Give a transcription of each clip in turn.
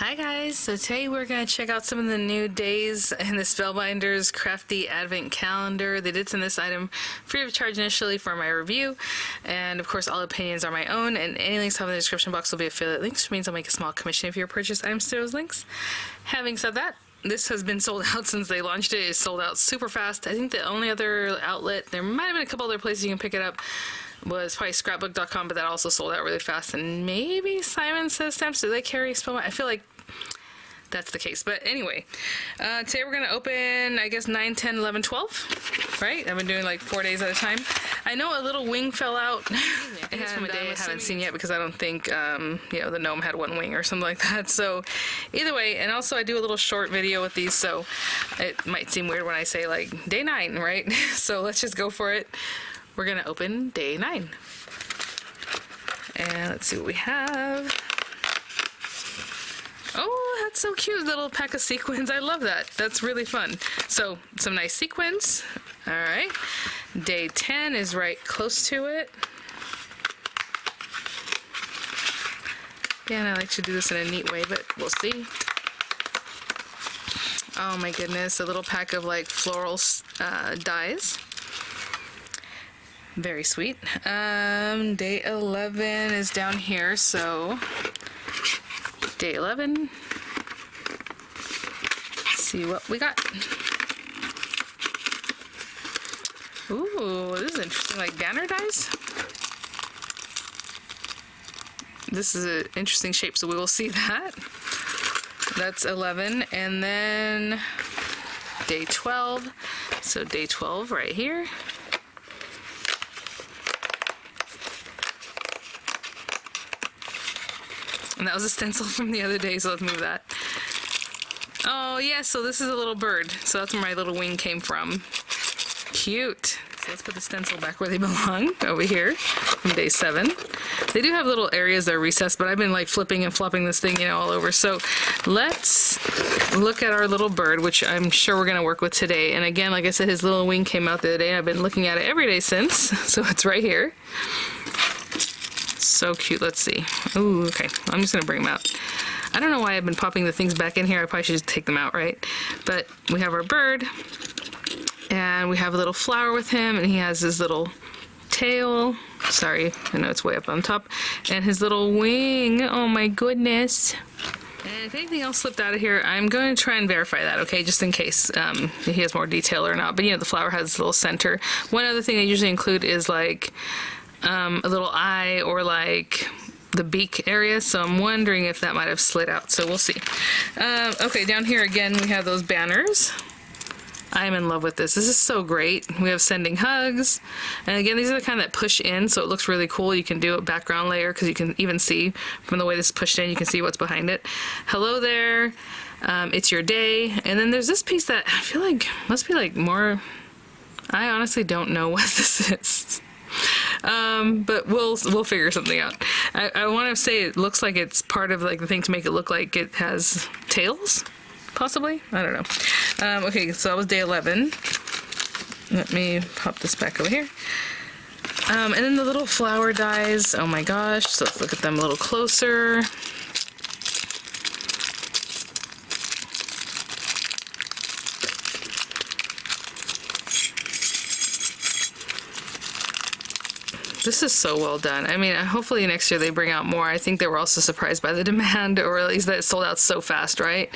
Hi guys, so today we're going to check out some of the new days in the Spellbinders Crafty Advent Calendar. They did send this item free of charge initially for my review, and of course all opinions are my own, and any links I have in the description box will be affiliate links, which means I'll make a small commission if you purchase items through those links. Having said that, this has been sold out since they launched it. It's sold out super fast. I think the only other outlet, there might have been a couple other places you can pick it up, was probably scrapbook.com, but that also sold out really fast. And maybe Simon Says Stamps, do they carry Spellbinders? I feel like that's the case. But anyway, today we're going to open, I guess, 9, 10, 11, 12, right? I've been doing like 4 days at a time. I know a little wing fell out. It is from a day I haven't seen yet because I don't think, the gnome had one wing or something like that. So either way, and also I do a little short video with these, so it might seem weird when I say like day 9, right? So let's just go for it. We're going to open day 9. And let's see what we have. Oh, that's so cute, little pack of sequins. I love that. That's really fun. So, some nice sequins. All right. Day 10 is right close to it. Yeah, and I like to do this in a neat way, but we'll see. Oh my goodness, a little pack of like floral dies. Very sweet. Day 11 is down here, so day 11. Let's see what we got. Ooh, this is interesting, like banner dies. This is an interesting shape, so we will see that. That's 11, and then day 12. So day 12 right here. And that was a stencil from the other day, so let's move that. Oh, yeah, so this is a little bird. So that's where my little wing came from. Cute. So let's put the stencil back where they belong, over here, from day 7. They do have little areas that are recessed, but I've been like flipping and flopping this thing, all over. So let's look at our little bird, which I'm sure we're going to work with today. And again, like I said, his little wing came out the other day, and I've been looking at it every day since. So it's right here. So cute. Let's see. Ooh, okay. I'm just gonna bring them out. I don't know why I've been popping the things back in here. I probably should just take them out, right? But we have our bird, and we have a little flower with him, and he has his little tail. Sorry, I know it's way up on top. And his little wing. Oh my goodness. And if anything else slipped out of here, I'm going to try and verify that, okay, just in case he has more detail or not. But the flower has this little center. One other thing they usually include is like a little eye or like the beak area, so I'm wondering if that might have slid out, so we'll see. Okay, down here again we have those banners. I'm in love with this. This is so great. We have sending hugs, and again these are the kind that push in, so it looks really cool. You can do a background layer because you can even see from the way this is pushed in, you can see what's behind it. Hello there, it's your day. And then there's this piece that I feel like must be like more, I honestly don't know what this is. But we'll figure something out. I want to say it looks like it's part of like the thing to make it look like it has tails, possibly. I don't know. Okay, so that was day 11. Let me pop this back over here. And then the little flower dies. Oh my gosh! So let's look at them a little closer. This is so well done. I mean, hopefully next year they bring out more. I think they were also surprised by the demand, or at least that it sold out so fast, right?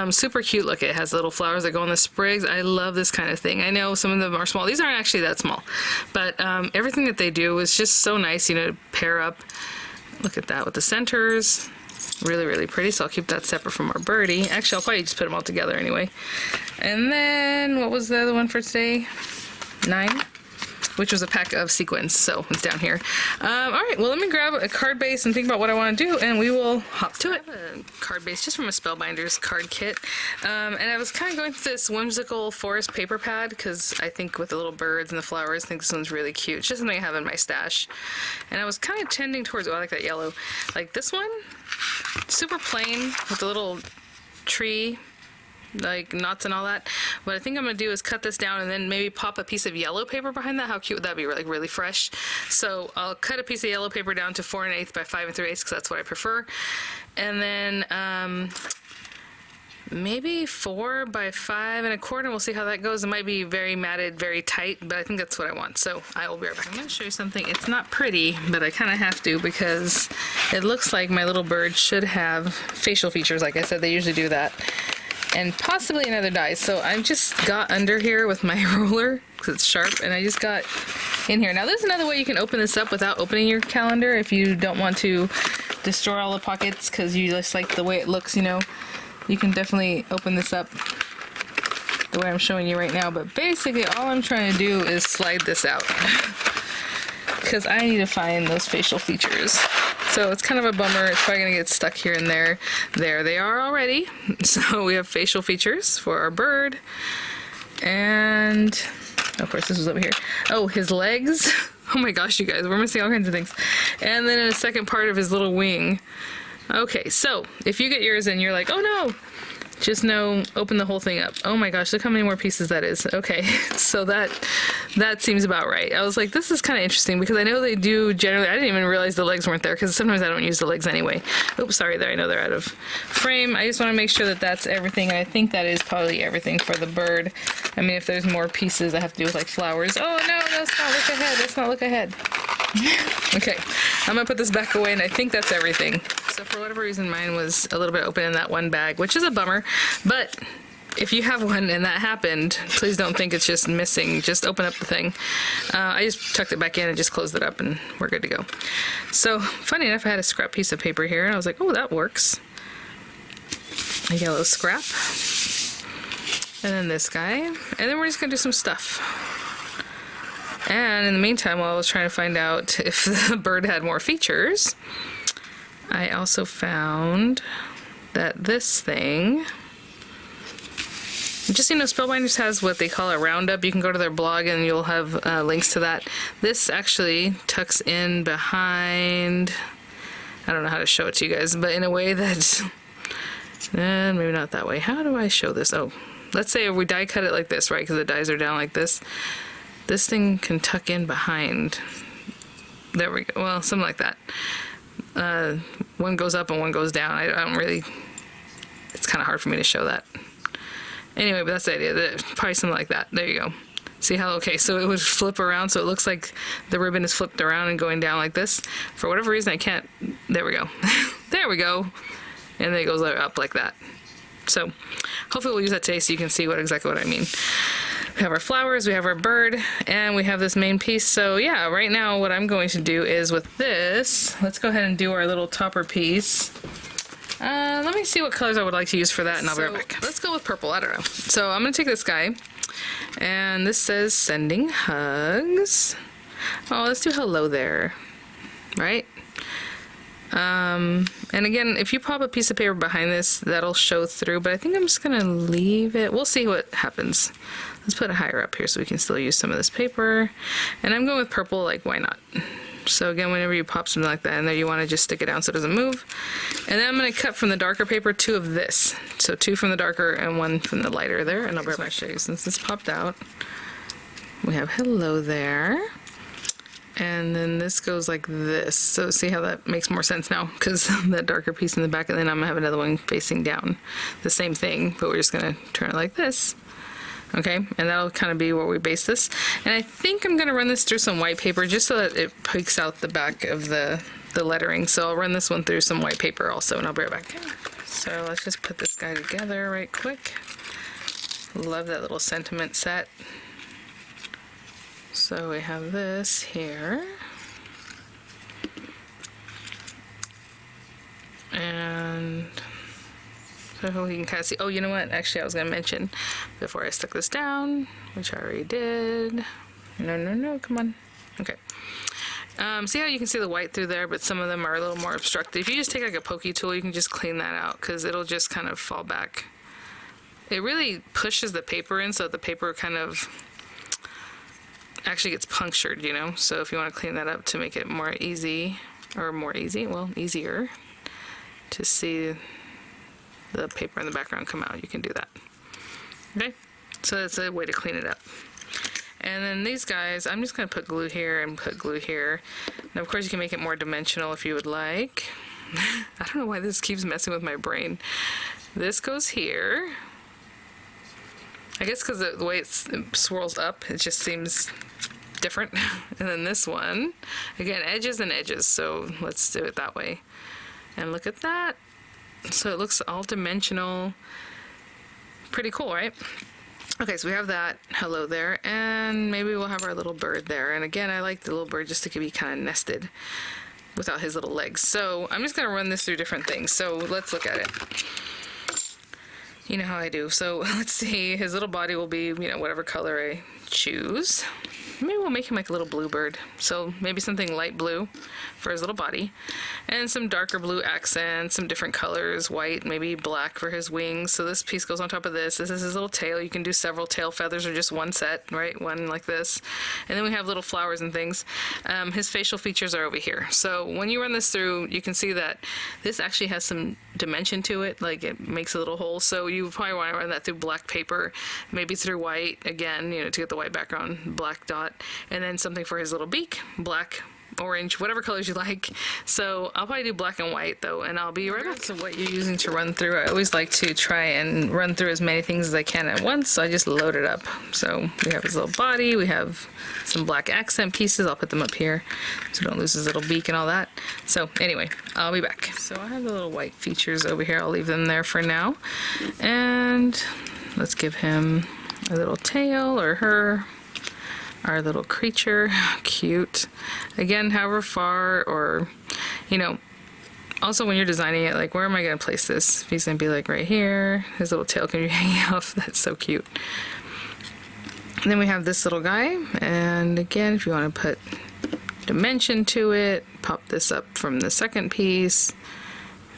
Super cute. Look, it has little flowers that go on the sprigs. I love this kind of thing. I know some of them are small. These aren't actually that small, but everything that they do is just so nice, to pair up. Look at that with the centers. Really, really pretty. So I'll keep that separate from our birdie. Actually, I'll probably just put them all together anyway. And then, what was the other one for today? 9? Which was a pack of sequins, so it's down here. All right, well, let me grab a card base and think about what I want to do, and we will hop to it. I have a card base just from a Spellbinders card kit, and I was kind of going through this whimsical forest paper pad, because I think with the little birds and the flowers, I think this one's really cute. It's just something I have in my stash, and I was kind of tending towards, oh, I like that yellow. Like this one, super plain with a little tree like knots and all that. What I think I'm gonna do is cut this down and then maybe pop a piece of yellow paper behind that. How cute would that be? Like really fresh. So I'll cut a piece of yellow paper down to 4 1/8 by 5 3/8 because that's what I prefer. And then maybe 4 by 5 1/4, and we'll see how that goes. It might be very matted, very tight, but I think that's what I want. So I will be right back. I'm going to show you something. It's not pretty, but I kind of have to because it looks like my little bird should have facial features. Like I said, they usually do that. And possibly another die. So I just got under here with my roller because it's sharp, and I just got in here. Now there's another way you can open this up without opening your calendar if you don't want to destroy all the pockets because you just like the way it looks, you know. You can definitely open this up the way I'm showing you right now, but basically all I'm trying to do is slide this out because I need to find those facial features. So it's kind of a bummer. It's probably gonna get stuck here and there. There they are already. So we have facial features for our bird, and of course this was over here. Oh, his legs. Oh my gosh, you guys, we're missing all kinds of things. And then a second part of his little wing. Okay, so if you get yours and you're like, oh no, just know, open the whole thing up. Oh my gosh, look how many more pieces that is. Okay, so that seems about right. I was like, this is kind of interesting because I know they do generally, I didn't even realize the legs weren't there because sometimes I don't use the legs anyway. Oops, sorry there, I know they're out of frame. I just want to make sure that that's everything, and I think that is probably everything for the bird. I mean, if there's more pieces that have to do with like flowers. Oh no, let's not look ahead, let's not look ahead. Okay, I'm gonna put this back away, and I think that's everything. So for whatever reason, mine was a little bit open in that one bag, which is a bummer, but if you have one and that happened, please don't think it's just missing. Just open up the thing. I just tucked it back in and just closed it up, and we're good to go. So funny enough, I had a scrap piece of paper here, and I was like, oh, that works. A yellow scrap. And then this guy. And then we're just gonna do some stuff. And in the meantime, while I was trying to find out if the bird had more features, I also found that this thing, just so you know, Spellbinders has what they call a roundup. You can go to their blog and you'll have links to that. This actually tucks in behind, I don't know how to show it to you guys, but in a way that's, maybe not that way. How do I show this? Oh, let's say if we die cut it like this, right, because the dies are down like this. This thing can tuck in behind. There we go. Well, something like that. One goes up and one goes down. I don't really, it's kind of hard for me to show that. Anyway, but that's the idea. Probably something like that. There you go. See how, okay, so it would flip around, so it looks like the ribbon is flipped around and going down like this. For whatever reason, I can't, there we go. There we go. And then it goes up like that. So hopefully we'll use that today so you can see exactly what I mean. We have our flowers, we have our bird, and we have this main piece. So yeah, right now what I'm going to do is with this, let's go ahead and do our little topper piece. Let me see what colors I would like to use for that, and I'll be right back. Let's go with purple, I don't know. So I'm gonna take this guy, and this says sending hugs. Oh, let's do hello there, right? And again, if you pop a piece of paper behind this, that'll show through, but I think I'm just gonna leave it. We'll see what happens. Let's put it higher up here so we can still use some of this paper. And I'm going with purple, like why not? So again, whenever you pop something like that in there, you want to just stick it down so it doesn't move. And then I'm going to cut from the darker paper 2 of this. So 2 from the darker and 1 from the lighter there. And I'll be right back to show you. Since this popped out, we have hello there. And then this goes like this. So see how that makes more sense now, because that darker piece in the back, and then I'm gonna have another one facing down. The same thing, but we're just gonna turn it like this. Okay, and that'll kind of be where we base this. And I think I'm gonna run this through some white paper just so that it pokes out the back of the lettering. So I'll run this one through some white paper also, and I'll be right back. So let's just put this guy together right quick. Love that little sentiment set. So we have this here, and so we can kind of see, oh, you know what, actually I was going to mention before I stuck this down, which I already did, no, come on, okay. See how you can see the white through there, but some of them are a little more obstructed. If you just take like a pokey tool, you can just clean that out, because it'll just kind of fall back. It really pushes the paper in, so that the paper kind of actually gets punctured, you know. So if you want to clean that up to make it more easy, or easier to see the paper in the background come out, you can do that. Okay, so that's a way to clean it up. And then these guys, I'm just going to put glue here and put glue here. Now, of course, you can make it more dimensional if you would like. I don't know why this keeps messing with my brain. This goes here. I guess because the way it swirls up, it just seems different. And then this one, again, edges and edges, so let's do it that way. And look at that. So it looks all dimensional. Pretty cool, right? Okay, so we have that hello there, and maybe we'll have our little bird there. And again, I like the little bird just to be kind of nested without his little legs. So I'm just going to run this through different things. So let's look at it. You know how I do. So let's see, his little body will be, you know, whatever color I choose. Maybe we'll make him like a little blue bird. So maybe something light blue for his little body. And some darker blue accents, some different colors, white, maybe black for his wings. So this piece goes on top of this. This is his little tail. You can do several tail feathers or just one set, right? One like this. And then we have little flowers and things. His facial features are over here. So when you run this through, you can see that this actually has some dimension to it. Like it makes a little hole. So you probably want to run that through black paper, maybe through white, again, you know, to get the white background, black dot. And then something for his little beak, black, orange, whatever colors you like. So I'll probably do black and white though, and I'll be right back. So what you're using to run through, I always like to try and run through as many things as I can at once, so I just load it up. So we have his little body, we have some black accent pieces, I'll put them up here so don't lose his little beak and all that. So anyway, I'll be back. So I have the little white features over here, I'll leave them there for now. And let's give him a little tail, or her. Our little creature, cute. Again, however far, or, you know, also when you're designing it, like, where am I going to place this? He's going to be like right here. His little tail can be hanging off. That's so cute. And then we have this little guy. And again, if you want to put dimension to it, pop this up from the second piece,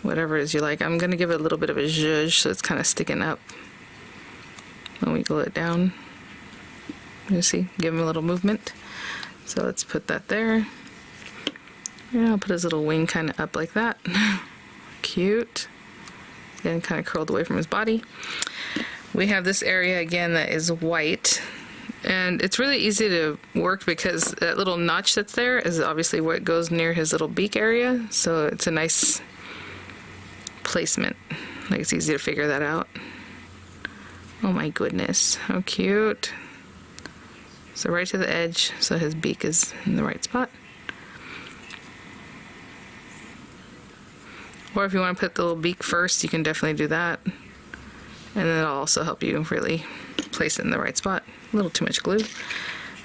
whatever it is you like. I'm going to give it a little bit of a zhuzh so it's kind of sticking up when we glue it down. You see, give him a little movement. So let's put that there. Yeah, I'll put his little wing kind of up like that. Cute. Again, kind of curled away from his body. We have this area again that is white. And it's really easy to work because that little notch that's there is obviously what goes near his little beak area. So it's a nice placement. Like, it's easy to figure that out. Oh my goodness, how cute. So right to the edge, so his beak is in the right spot. Or if you want to put the little beak first, you can definitely do that. And then it'll also help you really place it in the right spot. A little too much glue.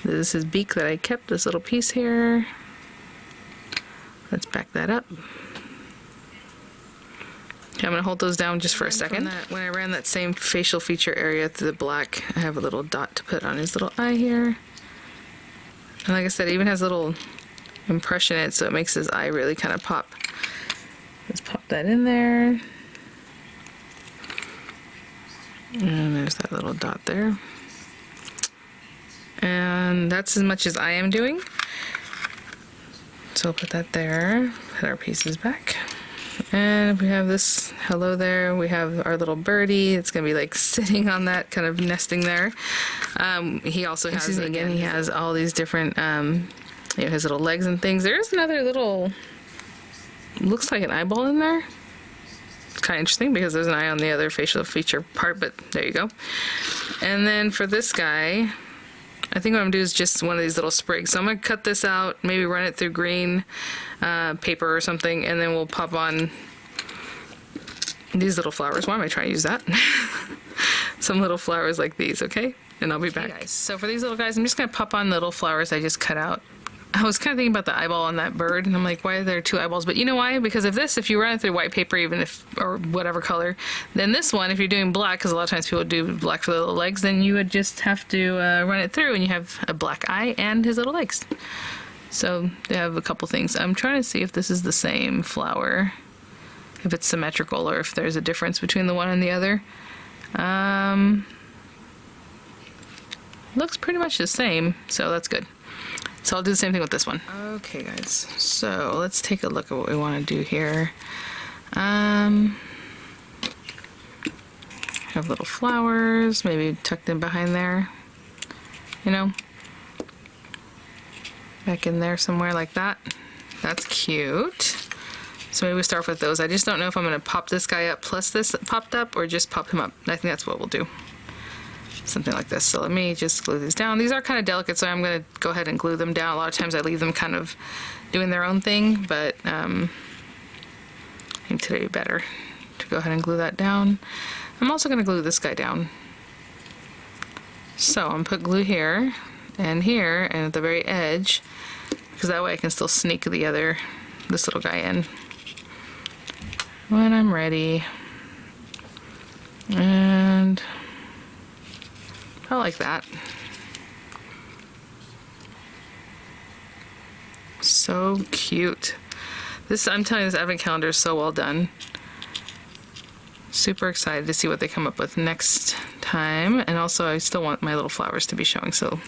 This is his beak that I kept, this little piece here. Let's back that up. Okay, I'm going to hold those down just for a second. When I ran that same facial feature area through the black, I have a little dot to put on his little eye here. And like I said, it even has a little impression in it, so it makes his eye really kind of pop. Let's pop that in there. And there's that little dot there. And that's as much as I am doing. So I'll put that there, put our pieces back. And we have this hello there. We have our little birdie. It's gonna be like sitting on that, kind of nesting there. He also has, again, he has all these different, you know, his little legs and things. There's another little, looks like an eyeball in there. It's kind of interesting because there's an eye on the other facial feature part, but there you go. And then for this guy, I think what I'm gonna do is just one of these little sprigs. So I'm gonna cut this out, maybe run it through green paper or something, and then we'll pop on these little flowers. Why am I trying to use that? Some little flowers like these, okay? And I'll be back. Guys, so for these little guys, I'm just gonna pop on the little flowers I just cut out. I was kind of thinking about the eyeball on that bird, and I'm like, why are there two eyeballs? But you know why? Because if you run it through white paper, even if, or whatever color, then this one, if you're doing black, because a lot of times people do black for the little legs, then you would just have to run it through, and you have a black eye and his little legs. So they have a couple things. I'm trying to see if this is the same flower, if it's symmetrical, or if there's a difference between the one and the other. Looks pretty much the same, so that's good. So I'll do the same thing with this one. Okay guys, so let's take a look at what we want to do here. Have little flowers, maybe tucked in behind there, you know, back in there somewhere like that. That's cute. So maybe we start with those. I just don't know if I'm going to pop this guy up plus this popped up or just pop him up. I think that's what we'll do. Something like this. So let me just glue these down. These are kind of delicate, so I'm going to go ahead and glue them down. A lot of times I leave them kind of doing their own thing, but I think today would be better to go ahead and glue that down. I'm also going to glue this guy down. So I'm going to put glue here and at the very edge, because that way I can still sneak this little guy in when I'm ready. And I like that. So cute. I'm telling you, this advent calendar is so well done. Super excited to see what they come up with next time. And also I still want my little flowers to be showing, so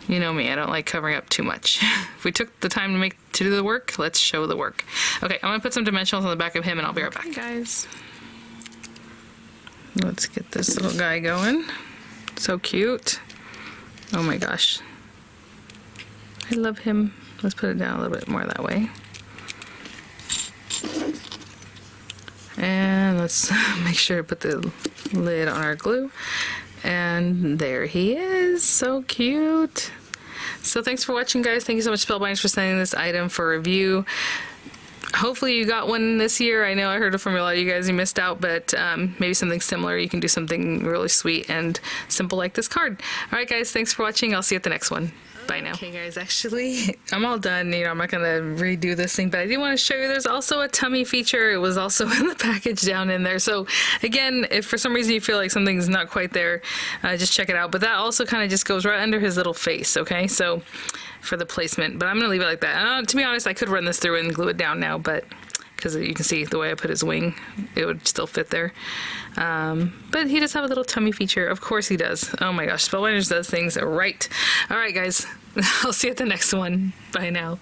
you know me, I don't like covering up too much. If we took the time to do the work, let's show the work. Okay, I'm gonna put some dimensionals on the back of him and I'll be right back. Guys, let's get this little guy going. So cute. Oh my gosh. I love him. Let's put it down a little bit more that way. And let's make sure to put the lid on our glue. And there he is. So cute. So thanks for watching, guys. Thank you so much, Spellbinders, for sending this item for review. Hopefully you got one this year. I know I heard from a lot of you guys you missed out, but maybe something similar. You can do something really sweet and simple like this card. All right, guys, thanks for watching. I'll see you at the next one. Bye now. Okay, guys, actually, I'm all done. You know, I'm not going to redo this thing, but I do want to show you there's also a tummy feature. It was also in the package down in there. So, again, if for some reason you feel like something's not quite there, just check it out. But that also kind of just goes right under his little face, okay? So, for the placement. But I'm going to leave it like that. To be honest, I could run this through and glue it down now, but because you can see the way I put his wing, it would still fit there. But he does have a little tummy feature. Of course he does. Oh my gosh, Spellbinders does things right. All right, guys, I'll see you at the next one. Bye now.